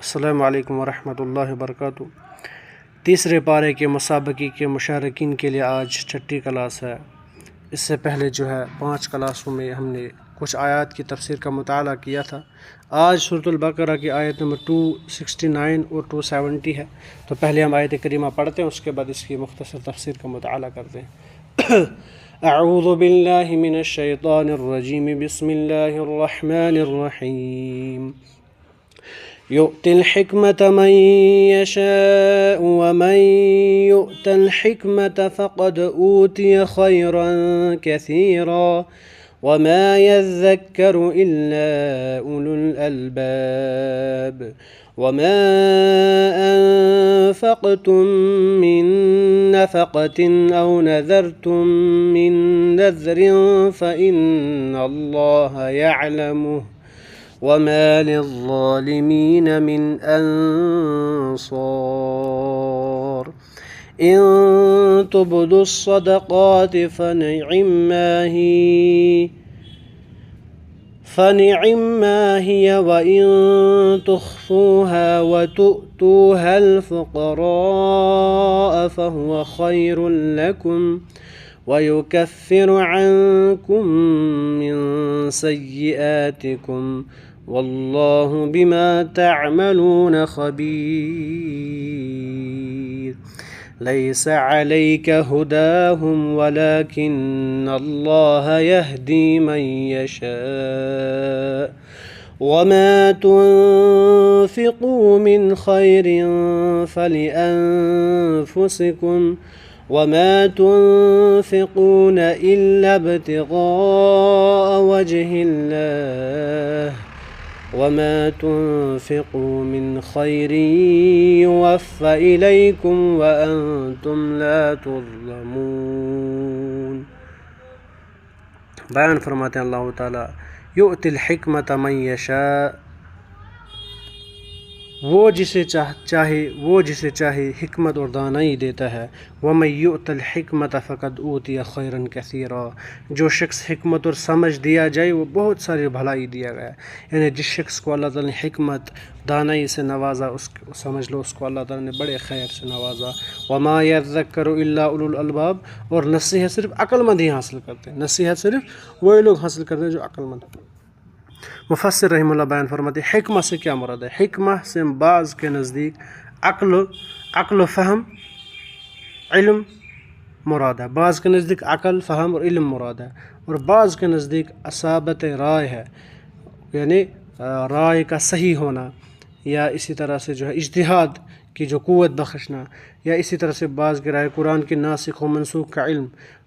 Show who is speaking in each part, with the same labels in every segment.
Speaker 1: السلام علیکم ورحمۃ اللہ وبرکاتہ۔ تیسرے پارے کے مسابقی کے مشارکین کے لیے آج چھٹی کلاس ہے۔ اس سے پہلے جو ہے 5 کلاسوں میں ہم نے کچھ آیات کی تفسیر کا مطالعہ کیا تھا۔ آج سورۃ البقرہ کی آیت نمبر 269 اور 270 ہے، تو پہلے ہم آیت کریمہ پڑھتے ہیں، اس کے بعد اس کی مختصر تفسیر کا مطالعہ کرتے ہیں۔ اعوذ باللہ من الشیطان الرجیم، بسم اللہ الرحمن الرحیم۔ يؤتي الحكمة من يشاء ومن يؤت الحكمة فقد أوتي خيرا كثيرا وما يذكر إلا أولو الألباب وما أنفقتم من نفقة أو نذرتم من نذر فإن الله يعلمه وما للظالمين من أنصار إن تبدوا الصدقات فنعما هي وإن تخفوها وتؤتوها الفقراء فهو خير لكم ويكفر عنكم من سيئاتكم والله بما تعملون خبير ليس عليك هداهم ولكن الله يهدي من يشاء وما تنفقوا من خير فلأنفسكم وما تنفقون إلا ابتغاء وجه الله وما تنفقوا من خير يوفى إليكم وأنتم لا تظلمون۔ بیان فرماتے ہیں اللہ تعالیٰ، یؤتی الحکمت من یشاء، وہ جسے چاہے حکمت اور دانائی دیتا ہے۔ وَمَن يُؤْتَ الْحِكْمَةَ فَقَدْ أُوتِيَ خَيْرًا كَثِيرًا، جو شخص حکمت اور سمجھ دیا جائے وہ بہت ساری بھلائی دیا گیا ہے۔ یعنی جس شخص کو اللہ تعالیٰ نے حکمت دانائی سے نوازا، سمجھ لو اس کو اللہ تعالیٰ نے بڑے خیر سے نوازا۔ وَمَا يَذَّكَّرُ إِلَّا أُولُو الْأَلْبَابِ، اور نصیحت صرف عقل مند ہی حاصل کرتے ہیں، نصیحت صرف وہی لوگ حاصل کرتے ہیں جو عقل مند ہیں۔ مفسر رحمہ اللہ بیان فرماتے ہیں حکمت سے کیا مراد ہے؟ حکمت سے بعض کے نزدیک عقل و فہم علم مراد ہے، بعض کے نزدیک عقل فہم اور علم مراد ہے، اور بعض کے نزدیک اصابت رائے ہے، یعنی رائے کا صحیح ہونا، یا اسی طرح سے جو ہے اجتہاد کی جو قوت بخشنا، یا اسی طرح سے بعض کی رائے قرآن کی ناسخ و منسوخ کا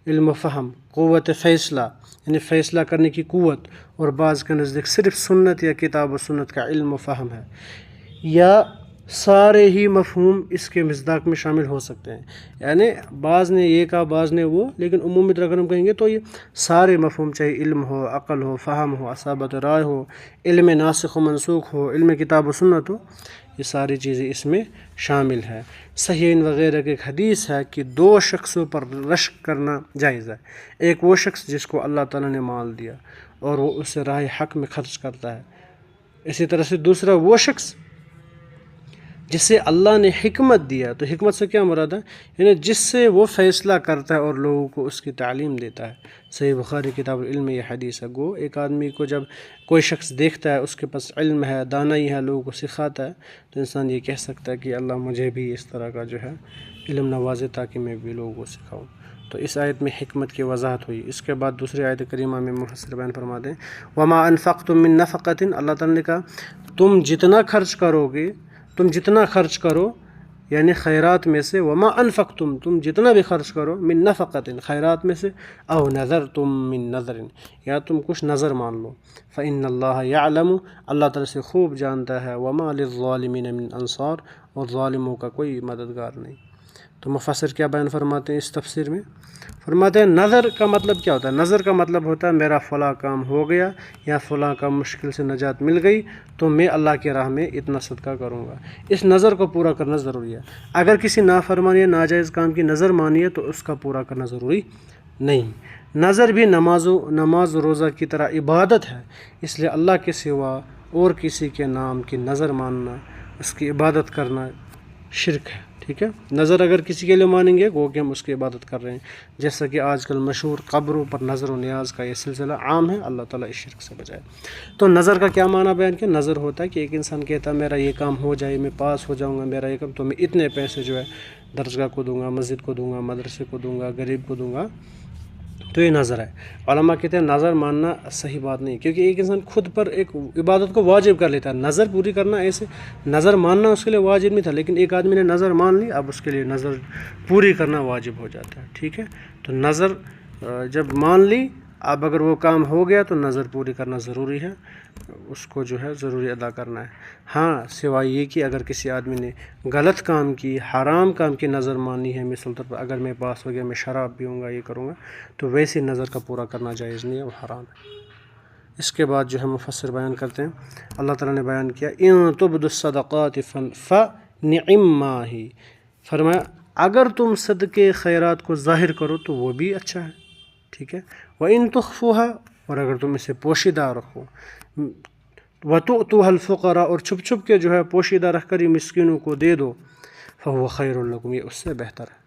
Speaker 1: علم و فہم، قوت فیصلہ یعنی فیصلہ کرنے کی قوت، اور بعض کے نزدیک صرف سنت یا کتاب و سنت کا علم و فہم ہے، یا سارے ہی مفہوم اس کے مصداق میں شامل ہو سکتے ہیں۔ یعنی بعض نے یہ کہا بعض نے وہ، لیکن عمومی طور اگر ہم کہیں گے تو یہ سارے مفہوم، چاہے علم ہو، عقل ہو، فہم ہو، اصابت رائے ہو، علم ناسخ و منسوخ ہو، علم کتاب و سنت ہو، یہ ساری چیزیں اس میں شامل ہے۔ صحیحین وغیرہ کی ایک حدیث ہے کہ 2 شخصوں پر رشک کرنا جائز ہے۔ ایک وہ شخص جس کو اللہ تعالیٰ نے مال دیا اور وہ اسے راہ حق میں خرچ کرتا ہے، اسی طرح سے دوسرا وہ شخص جسے اللہ نے حکمت دیا۔ تو حکمت سے کیا مراد ہے؟ یعنی جس سے وہ فیصلہ کرتا ہے اور لوگوں کو اس کی تعلیم دیتا ہے۔ صحیح بخاری کتاب العلم میں یہ حدیث ہے۔ گو ایک آدمی کو جب کوئی شخص دیکھتا ہے، اس کے پاس علم ہے، دانائی ہے، لوگوں کو سکھاتا ہے، تو انسان یہ کہہ سکتا ہے کہ اللہ مجھے بھی اس طرح کا جو ہے علم نوازے تاکہ میں بھی لوگوں کو سکھاؤں۔ تو اس آیت میں حکمت کی وضاحت ہوئی۔ اس کے بعد دوسری آیت کریمہ میں مفسر بیان فرماتے ہیں وَمَا أَنفَقْتُم مِّن نَفَقَةٍ، اللہ تعالیٰ نے کہا تم جتنا خرچ کرو یعنی خیرات میں سے، وما انفقتم، تم جتنا بھی خرچ کرو، من نفقۃ، خیرات میں سے، او نذرتم من نذر، یا تم کچھ نظر مان لو، فإن اللہ یعلم، اللہ تعالیٰ سے خوب جانتا ہے، وما للظالمین من انصار، اور ظالموں کا کوئی مددگار نہیں۔ تو مفسر کیا بیان فرماتے ہیں اس تفسیر میں؟ فرماتے ہیں نظر کا مطلب کیا ہوتا ہے؟ نظر کا مطلب ہوتا ہے میرا فلاں کام ہو گیا یا فلاں کا مشکل سے نجات مل گئی تو میں اللہ کی راہ میں اتنا صدقہ کروں گا۔ اس نظر کو پورا کرنا ضروری ہے۔ اگر کسی نافرمانی یا ناجائز کام کی نظر مانی ہے تو اس کا پورا کرنا ضروری نہیں۔ نظر بھی نماز و روزہ کی طرح عبادت ہے، اس لیے اللہ کے سوا اور کسی کے نام کی نظر ماننا اس کی عبادت کرنا شرک ہے، ٹھیک ہے۔ نظر اگر کسی کے لیے مانیں گے وہ کہ ہم اس کی عبادت کر رہے ہیں، جیسا کہ آج کل مشہور قبروں پر نظر و نیاز کا یہ سلسلہ عام ہے، اللہ تعالیٰ اس شرک سے بچائے۔ تو نظر کا کیا معنی بیان کیا؟ نظر ہوتا ہے کہ ایک انسان کہتا ہے میرا یہ کام ہو جائے، میں پاس ہو جاؤں گا، میرا یہ کام، تو میں اتنے پیسے جو ہے درسگاہ کو دوں گا، مسجد کو دوں گا، مدرسے کو دوں گا، غریب کو دوں گا، تو یہ نظر ہے۔ علماء کہتے ہیں نظر ماننا صحیح بات نہیں، کیونکہ ایک انسان خود پر ایک عبادت کو واجب کر لیتا ہے، نظر پوری کرنا ایسے، نظر ماننا اس کے لیے واجب نہیں تھا، لیکن ایک آدمی نے نظر مان لی، اب اس کے لیے نظر پوری کرنا واجب ہو جاتا ہے، ٹھیک ہے۔ تو نظر جب مان لی، اب اگر وہ کام ہو گیا تو نظر پوری کرنا ضروری ہے، اس کو جو ہے ضروری ادا کرنا ہے۔ ہاں سوائے یہ کہ اگر کسی آدمی نے غلط کام کی، حرام کام کی نظر مانی ہے، مثال طور پر اگر میں پاس ہو گیا میں شراب پیوں گا، یہ کروں گا، تو ویسی نظر کا پورا کرنا جائز نہیں ہے، وہ حرام ہے۔ اس کے بعد جو ہے مفسر بیان کرتے ہیں، اللہ تعالیٰ نے بیان کیا ان تبدوا الصدقات فنعما ہی، فرمایا اگر تم صدقے خیرات کو ظاہر کرو تو وہ بھی اچھا ہے، ٹھیک ہے۔ وَإِن تُخْفُوهَا، اور اگر تم اسے پوشیدہ رکھو، وَتُؤْتُوهَا الْفُقَرَاءَ، اور چھپ چھپ کے جو ہے پوشیدہ رکھ کر ہی مسکینوں کو دے دو، فَهُوَ خَيْرٌ لَكُمْ، یہ اس سے بہتر ہے،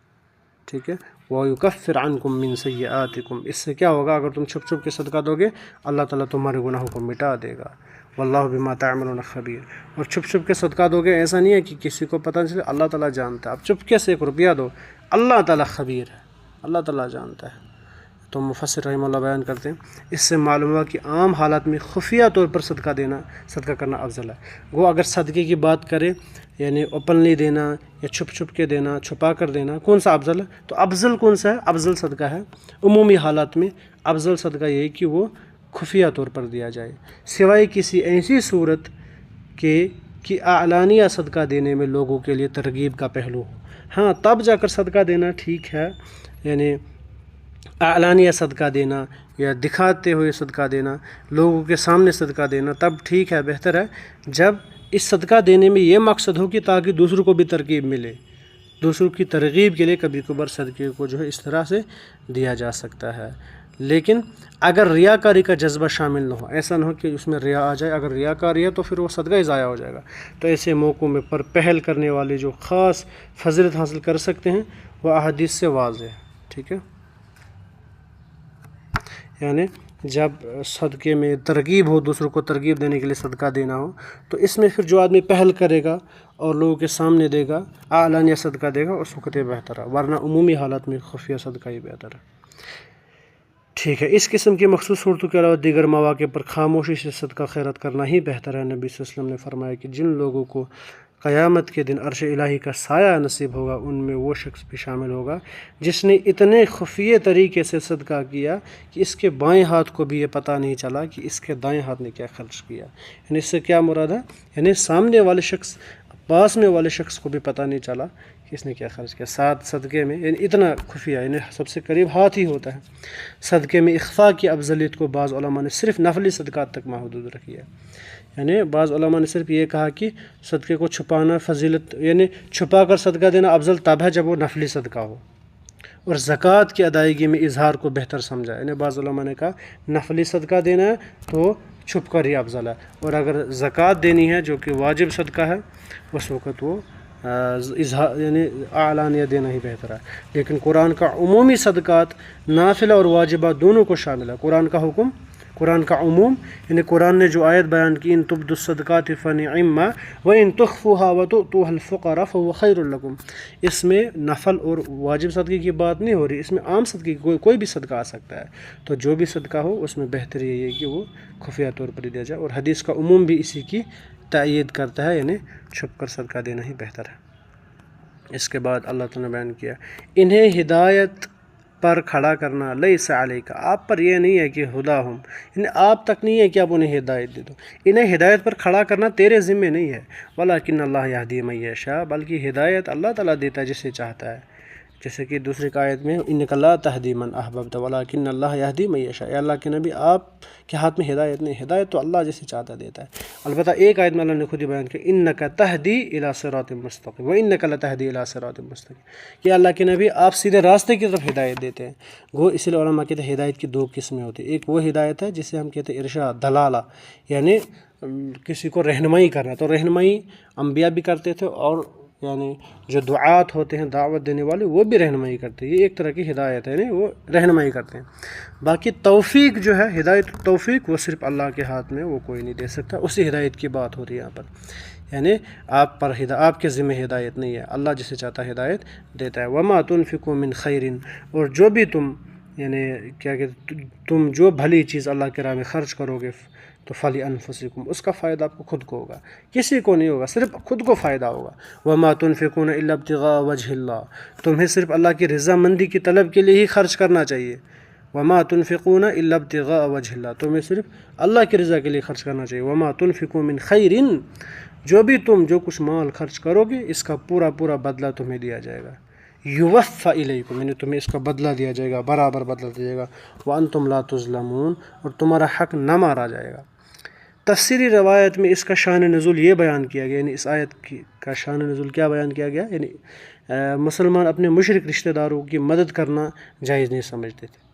Speaker 1: ٹھیک ہے۔ وَيُكَفِّرْ عَنْكُم مِّن سَيِّئَاتِكُم، اس سے کیا ہوگا؟ اگر تم چھپ چھپ کے صدقہ دو گے اللہ تعالیٰ تمہارے گناہوں کو مٹا دے گا، واللہ بما تعملون خبیر۔ اور چھپ چھپ کے صدقہ دو گے، ایسا نہیں ہے کہ کسی کو پتہ نہیں چلے، اللہ تعالیٰ جانتا ہے، اب چپکے سے 1 روپیہ دو، اللہ تعالیٰ خبیر ہے، اللہ تعالیٰ جانتا ہے۔ تو مفسر رحمہ اللہ بیان کرتے ہیں اس سے معلوم ہوا کہ عام حالات میں خفیہ طور پر صدقہ کرنا افضل ہے۔ وہ اگر صدقے کی بات کرے یعنی اوپنلی دینا یا چھپ چھپ کے دینا، چھپا کر دینا، کون سا افضل ہے؟ تو افضل کون سا ہے؟ افضل صدقہ ہے عمومی حالات میں افضل صدقہ یہ ہے کہ وہ خفیہ طور پر دیا جائے، سوائے کسی ایسی صورت کہ اعلانیہ صدقہ دینے میں لوگوں کے لیے ترغیب کا پہلو ہو، ہاں تب جا کر صدقہ دینا ٹھیک ہے، یعنی اعلانیہ صدقہ دینا یا دکھاتے ہوئے صدقہ دینا، لوگوں کے سامنے صدقہ دینا، تب ٹھیک ہے، بہتر ہے جب اس صدقہ دینے میں یہ مقصد ہو کہ تاکہ دوسروں کو بھی ترغیب ملے، دوسروں کی ترغیب کے لیے کبھی کبھار صدقے کو جو ہے اس طرح سے دیا جا سکتا ہے۔ لیکن اگر ریاکاری کا جذبہ شامل نہ ہو، ایسا نہ ہو کہ اس میں ریا آ جائے، اگر ریاکاری ہے تو پھر وہ صدقہ ہی ضائع ہو جائے گا، تو ایسے موقعوں میں پر پہل کرنے والے جو خاص فضیلت حاصل کر سکتے ہیں وہ احادیث سے واضح ہے، ٹھیک ہے۔ یعنی جب صدقے میں ترغیب ہو، دوسروں کو ترغیب دینے کے لیے صدقہ دینا ہو، تو اس میں پھر جو آدمی پہل کرے گا اور لوگوں کے سامنے دے گا، اعلانیہ صدقہ دے گا، اس وقت یہ بہتر ہے، ورنہ عمومی حالات میں خفیہ صدقہ ہی بہتر ہے، ٹھیک ہے۔ اس قسم کی مخصوص صورتوں کے علاوہ دیگر مواقع پر خاموشی سے صدقہ خیرات کرنا ہی بہتر ہے۔ نبی صلی اللہ علیہ وسلم نے فرمایا کہ جن لوگوں کو قیامت کے دن عرش الہی کا سایہ نصیب ہوگا ان میں وہ شخص بھی شامل ہوگا جس نے اتنے خفیہ طریقے سے صدقہ کیا کہ اس کے بائیں ہاتھ کو بھی یہ پتہ نہیں چلا کہ اس کے دائیں ہاتھ نے کیا خرچ کیا، یعنی اس سے کیا مراد ہے؟ یعنی سامنے والے شخص، پاس میں والے شخص کو بھی پتہ نہیں چلا کہ اس نے کیا خرچ کیا ساتھ صدقے میں، یعنی اتنا خفیہ، یعنی سب سے قریب ہاتھ ہی ہوتا ہے۔ صدقے میں اخفاء کی افضلیت کو بعض علماء نے صرف نفلی صدقات تک محدود رکھی ہے، یعنی بعض علماء نے صرف یہ کہا کہ صدقے کو چھپانا فضیلت، یعنی چھپا کر صدقہ دینا افضل تب ہے جب وہ نفلی صدقہ ہو، اور زکوٰۃ کی ادائیگی میں اظہار کو بہتر سمجھا، یعنی بعض علماء نے کہا نفلی صدقہ دینا ہے تو چھپ کر ہی افضل ہے، اور اگر زکوٰۃ دینی ہے جو کہ واجب صدقہ ہے اس وقت وہ اظہار یعنی اعلانیہ دینا ہی بہتر ہے۔ لیکن قرآن کا عمومی صدقات نافلہ اور واجبات دونوں کو شامل ہے، قرآن کا حکم، قرآن کا عموم، یعنی قرآن نے جو آیت بیان کی ان تبدوا الصدقات فنعما وان تخفوها وتؤتوها الفقراء فهو خیر لکم، اس میں نفل اور واجب صدقے کی بات نہیں ہو رہی، اس میں عام صدقے کی کوئی بھی صدقہ آ سکتا ہے، تو جو بھی صدقہ ہو اس میں بہتر یہ ہے کہ وہ خفیہ طور پر دیا جائے، اور حدیث کا عموم بھی اسی کی تائید کرتا ہے، یعنی چھپ کر صدقہ دینا ہی بہتر ہے۔ اس کے بعد اللہ تعالیٰ نے بیان کیا انہیں ہدایت پر کھڑا کرنا لیس علیک، آپ پر یہ نہیں ہے کہ ہداہم، یعنی آپ تک نہیں ہے کہ آپ انہیں ہدایت دے دو، انہیں ہدایت پر کھڑا کرنا تیرے ذمے نہیں ہے، ولکن اللہ یہدی من یشاء، بلکہ ہدایت اللہ تعالیٰ دیتا ہے جسے چاہتا ہے، جیسے کہ دوسری آیت میں انک لا تہدی من احببت ولکن اللہ یہدی من یشاء، اے اللہ کے نبی آپ کے ہاتھ میں ہدایت نہیں، ہدایت تو اللہ جسے چاہتا دیتا ہے۔ البتہ ایک آیت میں اللہ نے خود ہی بیان کیا انک تہدی الی صراط مستقیم وانک لتہدی الی صراط مستقیم، کہ اللہ کے نبی آپ سیدھے راستے کی طرف ہدایت دیتے ہیں۔ گو اس لیے علماء کہتے ہیں ہدایت کی دو قسمیں ہوتی ہیں، ایک وہ ہدایت ہے جسے ہم کہتے ہیں ارشاد، دلالہ، یعنی کسی کو رہنمائی کرنا، تو رہنمائی انبیاء بھی کرتے تھے، اور یعنی جو دعات ہوتے ہیں دعوت دینے والے وہ بھی رہنمائی کرتے ہیں، یہ ایک طرح کی ہدایت ہے، یعنی وہ رہنمائی کرتے ہیں۔ باقی توفیق جو ہے، ہدایت توفیق، وہ صرف اللہ کے ہاتھ میں، وہ کوئی نہیں دے سکتا، اسی ہدایت کی بات ہو رہی ہے یہاں پر، یعنی آپ کے ذمہ ہدایت نہیں ہے، اللہ جسے چاہتا ہے ہدایت دیتا ہے۔ وما تنفقوا من خیر، اور جو بھی تم یعنی کیا کہ تم جو بھلی چیز اللہ کے راہ میں خرچ کرو گے تو فَلِأَنفُسِكُمْ، اس کا فائدہ آپ کو خود کو ہوگا، کسی کو نہیں ہوگا، صرف خود کو فائدہ ہوگا۔ وَمَا تُنْفِقُونَ إِلَّا ابْتِغَاءَ وَجْهِ اللَّهِ، تمہیں صرف اللہ کی رضامندی کی طلب کے لیے ہی خرچ کرنا چاہیے۔ وَمَا تُنْفِقُونَ إِلَّا ابْتِغَاءَ وَجْهِ اللَّهِ، تمہیں صرف اللہ کی رضا کے لیے خرچ کرنا چاہیے۔ وَمَا تُنْفِقُوا مِنْ خَيْرٍ، جو بھی تم جو کچھ مال خرچ کرو گے اس کا پورا بدلہ تمہیں دیا جائے گا۔ یوفیٰ الیکم، یعنی تمہیں اس کا بدلہ دیا جائے گا، برابر بدلہ دیا جائے گا۔ وَأَنْتُمْ لَا تُظْلَمُونَ، اور تمہارا حق نہ مارا جائے گا۔ تفسیری روایت میں اس کا شان نزول یہ بیان کیا گیا، یعنی اس آیت کا شان نزول کیا بیان کیا گیا، یعنی مسلمان اپنے مشرک رشتہ داروں کی مدد کرنا جائز نہیں سمجھتے تھے۔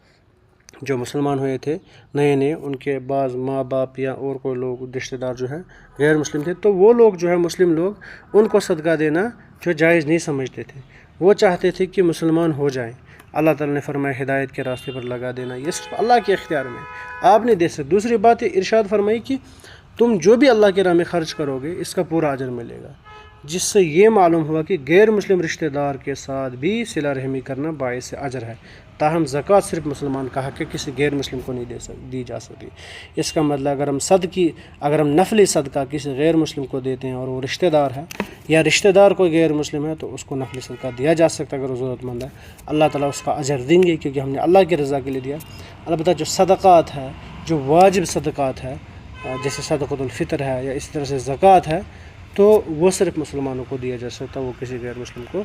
Speaker 1: جو مسلمان ہوئے تھے نئے ان کے بعض ماں باپ یا اور کوئی لوگ رشتہ دار جو ہیں غیر مسلم تھے، تو وہ لوگ جو ہے مسلم لوگ ان کو صدقہ دینا جو جائز نہیں سمجھتے تھے، وہ چاہتے تھے کہ مسلمان ہو جائیں۔ اللہ تعالیٰ نے فرمایا ہدایت کے راستے پر لگا دینا یہ صرف اللہ کے اختیار میں، آپ نہیں دے سکتے۔ دوسری بات یہ ارشاد فرمائی کہ تم جو بھی اللہ کے راہ میں خرچ کرو گے اس کا پورا اجر ملے گا، جس سے یہ معلوم ہوا کہ غیر مسلم رشتہ دار کے ساتھ بھی صلہ رحمی کرنا باعث اجر ہے۔ تاہم زکوٰۃ صرف مسلمان کا حق ہے، کسی غیر مسلم کو نہیں دی جا سکتی۔ اس کا مطلب اگر ہم نفلی صدقہ کسی غیر مسلم کو دیتے ہیں اور وہ رشتہ دار ہے، یا رشتہ دار کوئی غیر مسلم ہے، تو اس کو نفلی صدقہ دیا جا سکتا ہے اگر وہ ضرورت مند ہے، اللہ تعالیٰ اس کا اجر دیں گے کیونکہ ہم نے اللہ کی رضا کے لیے دیا۔ البتہ جو صدقات ہے، جو واجب صدقات ہے جیسے صدقۃ الفطر ہے یا اس طرح سے زکوٰۃ ہے، تو وہ صرف مسلمانوں کو دیا جا سکتا، وہ کسی غیر مسلم کو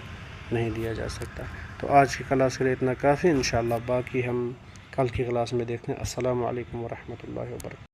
Speaker 1: نہیں دیا جا سکتا۔ تو آج کی کلاس کے لیے اتنا کافی، انشاءاللہ باقی ہم کل کی کلاس میں دیکھتے ہیں۔ السلام علیکم ورحمۃ اللہ وبرکاتہ۔